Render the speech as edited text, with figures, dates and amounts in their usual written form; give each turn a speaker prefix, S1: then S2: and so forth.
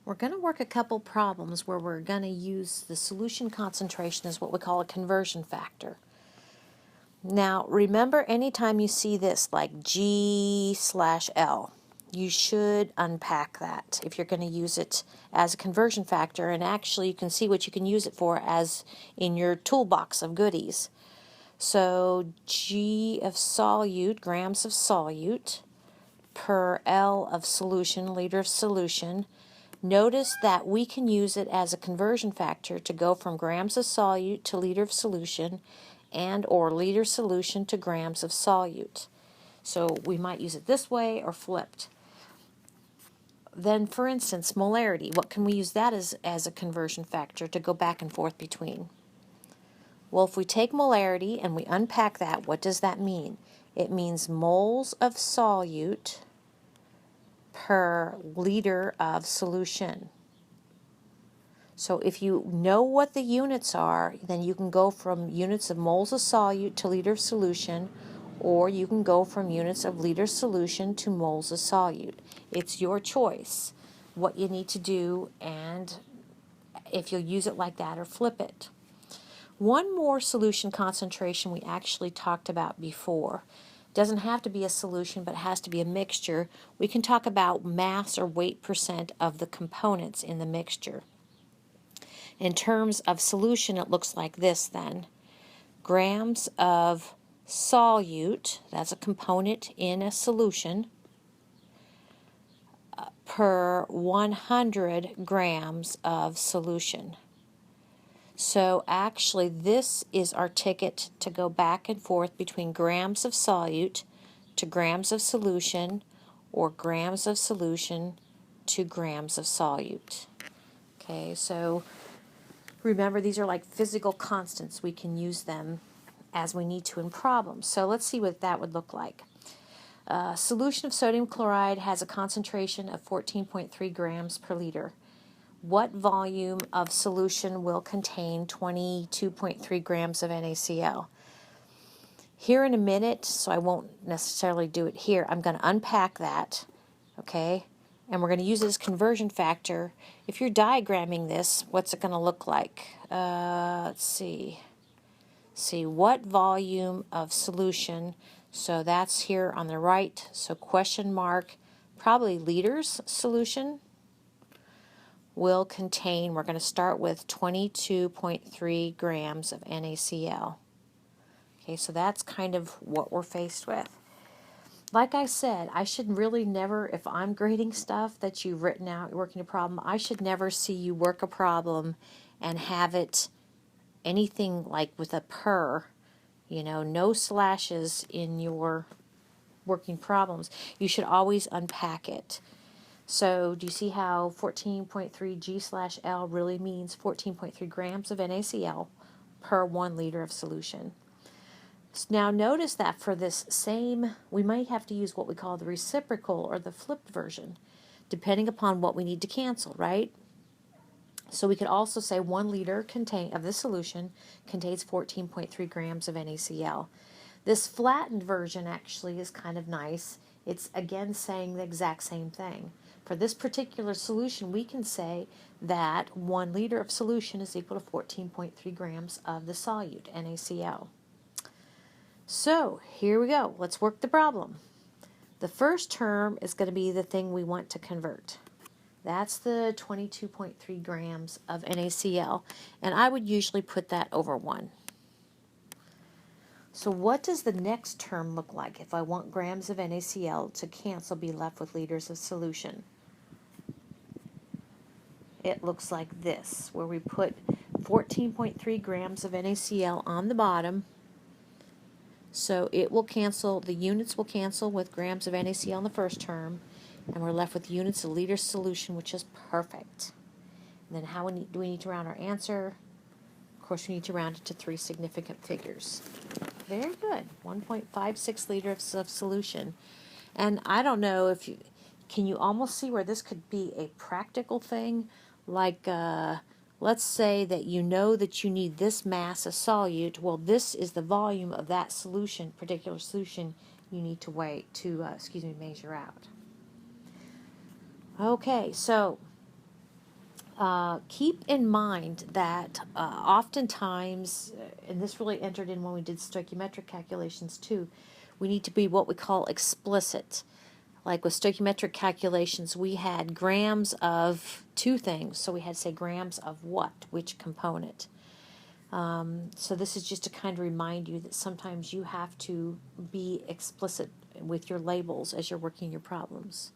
S1: We're going to work a couple problems where we're going to use the solution concentration as what we call a conversion factor. Now, remember, anytime you see this like G/L, you should unpack that if you're going to use it as a conversion factor. And actually, you can see what you can use it for as in your toolbox of goodies. So, G of solute, grams of solute, per L of solution, liter of solution. Notice that we can use it as a conversion factor to go from grams of solute to liter of solution and or liter solution to grams of solute. So we might use it this way or flipped. Then, for instance, molarity. What can we use that as a conversion factor to go back and forth between? Well, if we take molarity and we unpack that, what does that mean? It means moles of solute per liter of solution. So if you know what the units are, then you can go from units of moles of solute to liter of solution, or you can go from units of liter solution to moles of solute. It's your choice what you need to do, and if you'll use it like that or flip it. One more solution concentration we actually talked about before. Doesn't have to be a solution, but it has to be a mixture. We can talk about mass or weight percent of the components in the mixture. In terms of solution, it looks like this then. Grams of solute, that's a component in a solution, per 100 grams of solution. So actually this is our ticket to go back and forth between grams of solute to grams of solution, or grams of solution to grams of solute. Okay, so remember, these are like physical constants. We can use them as we need to in problems. So let's see what that would look like. A solution of sodium chloride has a concentration of 14.3 grams per liter. What volume of solution will contain 22.3 grams of NaCl? Here in a minute, so I won't necessarily do it here, I'm going to unpack that, okay? And we're going to use it as conversion factor. If you're diagramming this, what's it going to look like? Let's see. See, what volume of solution? So that's here on the right. So question mark, probably liters solution will contain, we're going to start with 22.3 grams of NaCl. Okay, so that's kind of what we're faced with. Like I said, I should really never, if I'm grading stuff that you've written out, you're working a problem, I should never see you work a problem and have it anything like with a per, no slashes in your working problems. You should always unpack it. So do you see how 14.3 G/L really means 14.3 grams of NaCl per 1 liter of solution? Now notice that for this same, we might have to use what we call the reciprocal or the flipped version, depending upon what we need to cancel, right? So we could also say 1 liter of this solution contains 14.3 grams of NaCl. This flattened version actually is kind of nice. It's again saying the exact same thing. For this particular solution, we can say that 1 liter of solution is equal to 14.3 grams of the solute, NaCl. So here we go. Let's work the problem. The first term is going to be the thing we want to convert. That's the 22.3 grams of NaCl, and I would usually put that over 1. So what does the next term look like if I want grams of NaCl to cancel, be left with liters of solution? It looks like this, where we put 14.3 grams of NaCl on the bottom. So it will cancel, the units will cancel with grams of NaCl in the first term, and we're left with units of liter solution, which is perfect. And then how do we need to round our answer? Of course, we need to round it to 3 significant figures. Very good. 1.56 liters of solution. And I don't know if you, can you almost see where this could be a practical thing? Like, let's say that you know that you need this mass of solute. Well, this is the volume of that solution, particular solution you need to measure out. Okay, so keep in mind that oftentimes, and this really entered in when we did stoichiometric calculations too, we need to be what we call explicit. Like with stoichiometric calculations, we had grams of two things, so we had to say grams of what, which component. So this is just to kind of remind you that sometimes you have to be explicit with your labels as you're working your problems.